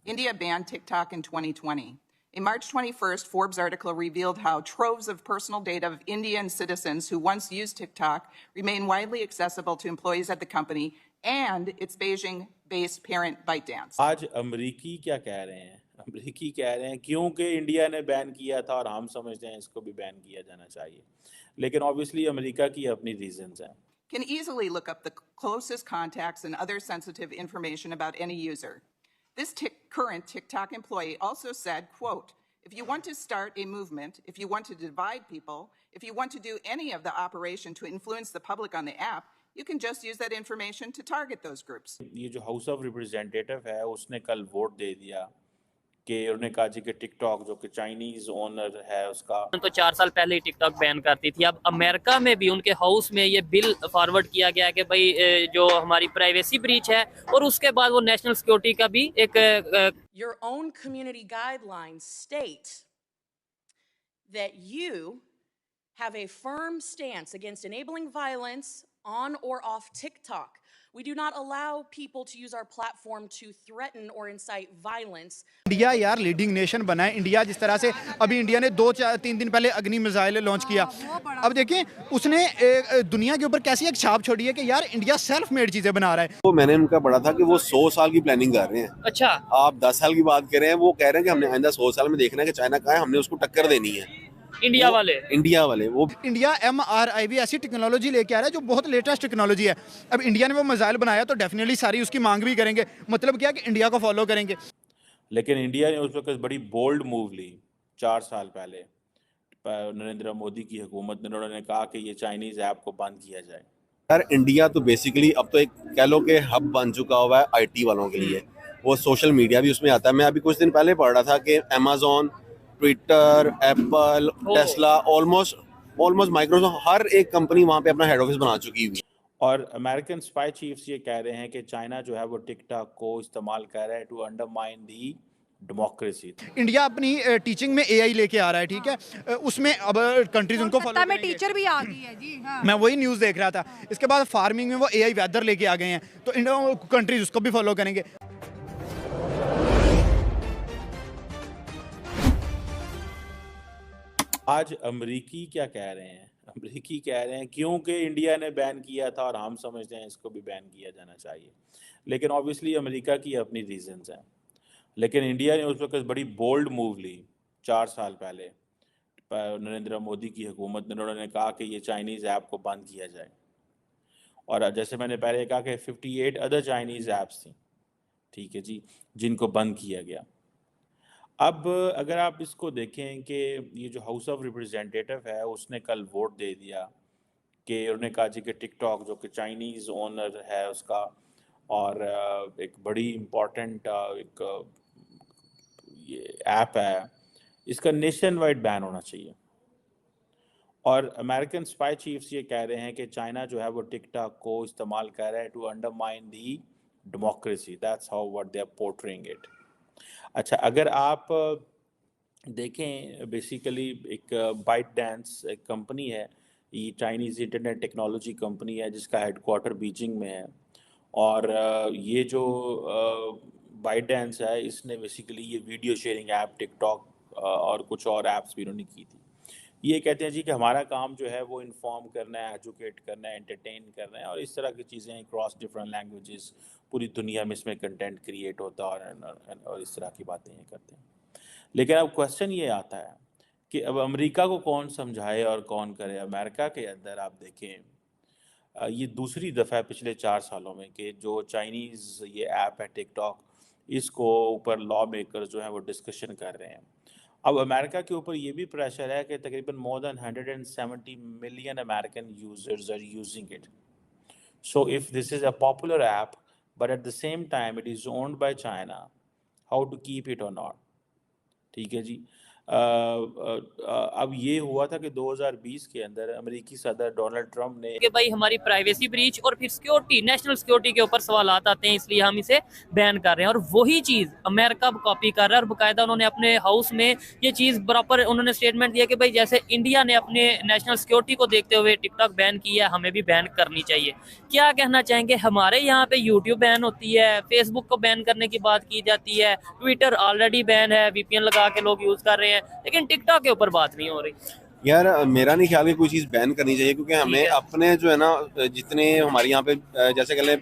India banned TikTok in 2020. A March 21st Forbes article revealed how troves of personal data of Indian citizens who once used TikTok remain widely accessible to employees at the company and its Beijing-based parent ByteDance. आज अमेरिकी क्या कह रहे हैं? अमेरिकी कह रहे हैं क्योंकि इंडिया ने बैन किया था और हम समझते हैं इसको भी बैन किया जाना चाहिए, लेकिन ऑब्वियसली अमेरिका की अपनी रीजंस हैं. Can easily look up the closest contacts and other sensitive information about any user. This current TikTok employee also said, quote, if you want to start a movement, if you want to divide people, if you want to do any of the operation to influence the public on the app, you can just use that information to target those groups. ये जो house of representative है उसने कल vote दे दिया कि उन्होंने कहा जी कि टिकटॉक जो कि चाइनीज ओनर है उसका तो 4 साल पहले ही टिकटॉक बैन करती थी. अब अमेरिका में भी उनके हाउस में ये बिल फॉरवर्ड किया गया कि भाई जो हमारी प्राइवेसी ब्रीच है और उसके बाद वो नेशनल सिक्योरिटी का भी एक Your own community guidelines state that you have a firm stance against enabling violence on or off TikTok. We do not allow people to use our platform to threaten or incite violence. India यार leading nation बना है. India जिस तरह से अभी India ने 2-3 दिन पहले अग्नि मिसाइल लॉन्च किया. अब देखें उसने दुनिया के ऊपर कैसी एक छाप छोड़ी है कि यार इंडिया सेल्फ मेड चीजें बना रहा है. तो मैंने उनका पढ़ा था कि वो 100 साल की प्लानिंग कर रहे हैं. अच्छा, आप 10 साल की बात कर रहे हैं, वो कह रहे हैं कि हमने आइंदा 100 साल में देखना है कि चाइना कहाँ है, हमने उसको टक्कर देनी है. इंडिया वाले वो इंडिया MRI भी ऐसी टेक्नोलॉजी लेके आ रहा है जो बहुत लेटेस्ट टेक्नोलॉजी है. अब इंडिया ने वो मिसाइल बनाया तो डेफिनेटली सारी उसकी मांग भी करेंगे. मतलब क्या कि इंडिया को फॉलो करेंगे. लेकिन इंडिया ने उस वक्त बड़ी बोल्ड मूव ली 4 साल पहले. नरेंद्र मोदी की हुकूमत ने उन्होंने कहा कि ये चाइनीज ऐप को बंद किया जाए. यार इंडिया तो बेसिकली अब तो एक कह लो कि हब बन चुका हुआ है IT वालों के लिए. वो सोशल मीडिया भी उसमें आता है. मैं अभी कुछ दिन पहले पढ़ रहा था कि Amazon, Twitter, Apple, Tesla, almost Microsoft, हर एक कंपनी वहां पे अपना हेड ऑफिस बना चुकी हुई. और अमेरिकन स्पाई चीफ्स ये कह रहे हैं कि चाइना जो है वो टिकटॉक को इस्तेमाल कर रहा है to undermine the democracy. India अपनी टीचिंग में AI लेके आ रहा है. ठीक है, उसमें अब कंट्रीज उनको फॉलो में टीचर भी आ गई है जी. हाँ. मैं वही न्यूज़ देख रहा था. इसके बाद फार्मिंग में वो AI वेदर लेके आ गए हैं तो इंडिया कंट्रीज उसको भी फॉलो करेंगे. आज अमेरिकी क्या कह रहे हैं? अमेरिकी कह रहे हैं क्योंकि इंडिया ने बैन किया था और हम समझते हैं इसको भी बैन किया जाना चाहिए, लेकिन ऑब्वियसली अमेरिका की अपनी रीजंस हैं. लेकिन इंडिया ने उस वक्त बड़ी बोल्ड मूव ली 4 साल पहले. नरेंद्र मोदी की हुकूमत ने उन्होंने कहा कि ये चाइनीज़ ऐप को बंद किया जाए. और जैसे मैंने पहले कहा कि 58 अदर चाइनीज़ ऐप्स थी, ठीक है जी, जिनको बंद किया गया. अब अगर आप इसको देखें कि ये जो हाउस ऑफ रिप्रेजेंटेटिव है उसने कल वोट दे दिया कि उन्होंने कहा जी कि टिकटॉक जो कि चाइनीज़ ओनर है उसका और एक बड़ी इम्पॉर्टेंट एक ये ऐप है, इसका नेशन वाइड बैन होना चाहिए. और अमेरिकन स्पाई चीफ्स ये कह रहे हैं कि चाइना जो है वो टिकटॉक को इस्तेमाल कर रहा है to undermine the democracy. That's how what they are portraying it. अच्छा, अगर आप देखें बेसिकली एक ByteDance एक कंपनी है, ये चाइनीज़ इंटरनेट टेक्नोलॉजी कंपनी है जिसका हेडक्वार्टर बीजिंग में है. और ये जो ByteDance है इसने बेसिकली ये वीडियो शेयरिंग ऐप टिकटॉक और कुछ और ऐप्स भी इन्होंने की थी. ये कहते हैं जी कि हमारा काम जो है वो इन्फॉर्म करना है, एजुकेट करना है, एंटरटेन करना है और इस तरह की चीज़ें क्रॉस डिफरेंट लैंग्वेजेस पूरी दुनिया में इसमें कंटेंट क्रिएट होता है और इस तरह की बातें ये करते हैं. लेकिन अब क्वेश्चन ये आता है कि अब अमेरिका को कौन समझाए और कौन करे. अमेरिका के अंदर आप देखें ये दूसरी दफ़ा पिछले 4 सालों में कि जो चाइनीज़ ये ऐप है टिकटॉक, इसको ऊपर लॉ मेकर जो है वो डिस्कशन कर रहे हैं. अब अमेरिका के ऊपर ये भी प्रेशर है कि तकरीबन more than 170 million American users are using it. So if this is a popular app but at the same time it is owned by China, how to keep it or not. ठीक है जी. अब ये हुआ था कि 2020 के अंदर अमेरिकी सदर डोनाल्ड ट्रंप ने कि भाई हमारी प्राइवेसी ब्रीच और फिर सिक्योरिटी, नेशनल सिक्योरिटी के ऊपर सवाल आते हैं, इसलिए हम इसे बैन कर रहे हैं। और वही चीज अमेरिका कॉपी कर रहा है और बाकायदा उन्होंने अपने हाउस में ये चीज बराबर उन्होंने स्टेटमेंट दिया कि भाई जैसे इंडिया ने अपने नेशनल सिक्योरिटी को देखते हुए टिकटॉक बैन किया, हमें भी बैन करनी चाहिए। क्या कहना चाहेंगे? हमारे यहाँ पे यूट्यूब बैन होती है, फेसबुक को बैन करने की बात की जाती है, ट्विटर ऑलरेडी बैन है, वीपीएन लगा के लोग यूज कर रहे हैं, लेकिन टिकटॉक के ऊपर बात नहीं हो रही। यार मेरा नहीं ख्याल कि कोई चीज़ बैन करनी चाहिए, क्योंकि हमें है। अपने जो है ना, जितने हमारे यहाँ पे जैसे कह लें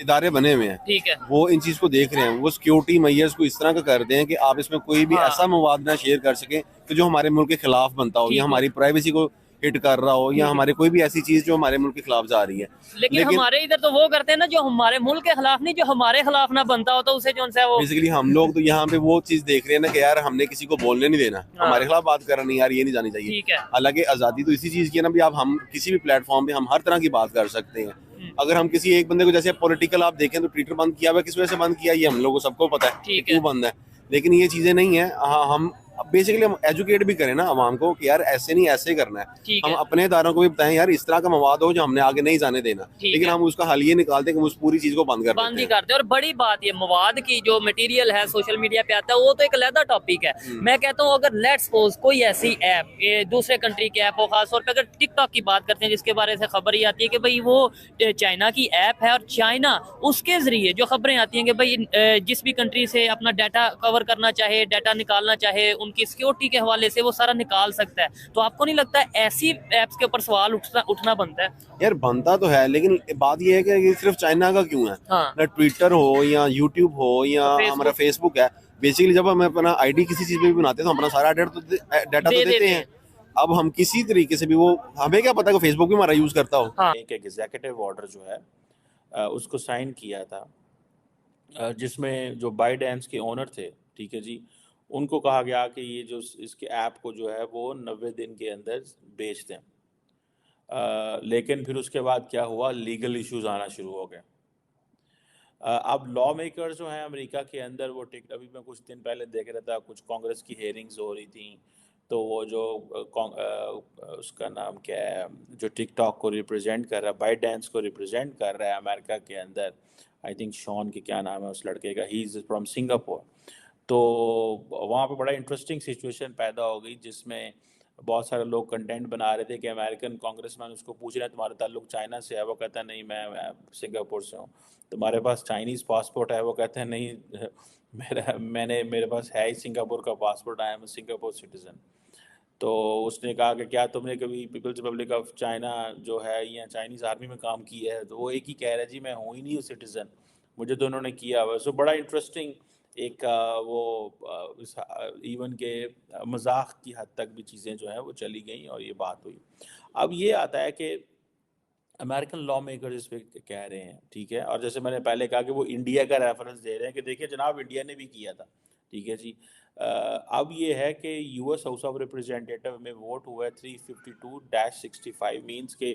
इदारे बने हुए हैं, ठीक है। वो इन चीज़ को देख रहे हैं, वो सिक्योरिटी मेजर्स को इस तरह का कर दें कि आप इसमें कोई भी हाँ। ऐसा मवाद ना शेयर कर सकें कि जो हमारे मुल्क के खिलाफ बनता हो, ठीक या है। हमारी प्राइवेसी को हिट कर रहा हो, या हमारे कोई भी ऐसी चीज़ जो हमारे मुल्क के खिलाफ जा रही है। लेकिन हमारे इधर तो वो करते हैं ना, जो हमारे मुल्क के खिलाफ नहीं, जो हमारे खिलाफ ना बनता हो तो उसे जो है वो बेसिकली हम लोग तो यहाँ पे वो चीज़ देख रहे हैं ना कि यार हमने किसी को बोलने नहीं देना, हाँ। हमारे खिलाफ बात करना नहीं, यार ये नहीं जानी चाहिए। ठीक है। हालांकि आज़ादी तो इसी चीज़ की है ना भी, आप हम किसी भी प्लेटफॉर्म पे हम हर तरह की बात कर सकते हैं। अगर हम किसी एक बंदे को, जैसे पॉलिटिकल आप देखें तो ट्विटर बंद किया हुआ, किस वजह से बंद किया ये हम लोगों को सबको पता है ठीक क्यों बंद है। लेकिन ये चीज़ें नहीं है, हाँ हम बेसिकली हम एजुकेट भी करें ना अवाम को कि यार ऐसे नहीं, ऐसे करना है। ठीक हम है। अपने इदारों को भी बताएं यार इस तरह का मवाद हो जो हमने आगे नहीं जाने देना, ठीक लेकिन है। हम उसका हल ये निकालते हैं कि हम उस पूरी चीज़ को बंद कर बंद देते ही हैं। करते हैं। और बड़ी बात ये मवाद की जो मटेरियल है सोशल मीडिया पे आता है, वो तो एक अलग टॉपिक है। मैं कहता हूँ अगर लेट्स सपोज कोई ऐसी ऐप, दूसरे कंट्री की ऐप हो, खासतौर पे अगर टिकटॉक की बात करते हैं जिसके बारे से खबर ही आती है कि भाई वो चाइना की ऐप है, और चाइना उसके जरिए जो खबरें आती हैं कि भाई जिस भी कंट्री से अपना डाटा कवर करना चाहे, डाटा निकालना चाहे, उनकी सिक्योरिटी के हवाले से वो सारा निकाल सकता है। तो आपको नहीं लगता ऐसी ऐप्स के ऊपर सवाल उठना बनता है? यार बनता तो है, लेकिन बात ये है कि ये सिर्फ चाइना का क्यों है? हाँ। ना ट्विटर हो या यूट्यूब हो या फेसबुक। हमारा फेसबुक है, बेसिकली जब हम अपना आईडी किसी चीज पे भी बनाते हैं तो हम अपना सारा डाटा तो देते हैं। अब हम किसी तरीके से भी, वो हमें क्या पता कि फेसबुक भी हमारा यूज करता हो। हाँ। एक एग्जीक्यूटिव ऑर्डर जो है उसको साइन किया था, जिसमें जो बाइडेंस के ओनर थे, ठीक है जी, उनको कहा गया कि ये जो इसके ऐप को जो है वो 90 दिन के अंदर बेच दें। लेकिन फिर उसके बाद क्या हुआ, लीगल इश्यूज आना शुरू हो गए। अब लॉ मेकर्स जो हैं अमेरिका के अंदर, वो अभी मैं कुछ दिन पहले देख रहा था, कुछ कांग्रेस की हेयरिंग्स हो रही थी, तो वो जो उसका नाम क्या है, जो टिकटॉक को रिप्रेजेंट कर रहा है, बाइडेंस को रिप्रेजेंट कर रहा है अमेरिका के अंदर, आई थिंक शॉन के क्या नाम है उस लड़के का, ही इज़ फ्रॉम सिंगापुर। तो वहाँ पे बड़ा इंटरेस्टिंग सिचुएशन पैदा हो गई, जिसमें बहुत सारे लोग कंटेंट बना रहे थे कि अमेरिकन कांग्रेसमैन उसको पूछ रहे हैं तुम्हारा ताल्लुक चाइना से है, वो कहता है नहीं मैं सिंगापुर से हूँ। तुम्हारे पास चाइनीज़ पासपोर्ट है, वो कहते हैं नहीं मेरे पास है ही सिंगापुर का passport, I am Singapore citizen. तो उसने कहा कि क्या तुमने कभी पीपल्स रिपब्लिक ऑफ चाइना जो है या चाइनीज़ आर्मी में काम किया है? तो वो एक ही कह रहा है जी मैं हूँ ही नहीं सिटीज़न, मुझे तो उन्होंने किया हुआ। सो बड़ा इंटरेस्टिंग एक इवन के मजाक की हद तक भी चीज़ें जो हैं वो चली गई और ये बात हुई। अब ये आता है कि अमेरिकन लॉ मेकर्स इस पे कह रहे हैं, ठीक है, और जैसे मैंने पहले कहा कि वो इंडिया का रेफरेंस दे रहे हैं कि देखिए जनाब इंडिया ने भी किया था, ठीक है जी। अब ये है कि यूएस हाउस ऑफ रिप्रेजेंटेटिव में वोट हुआ है 352-65, मीन्स के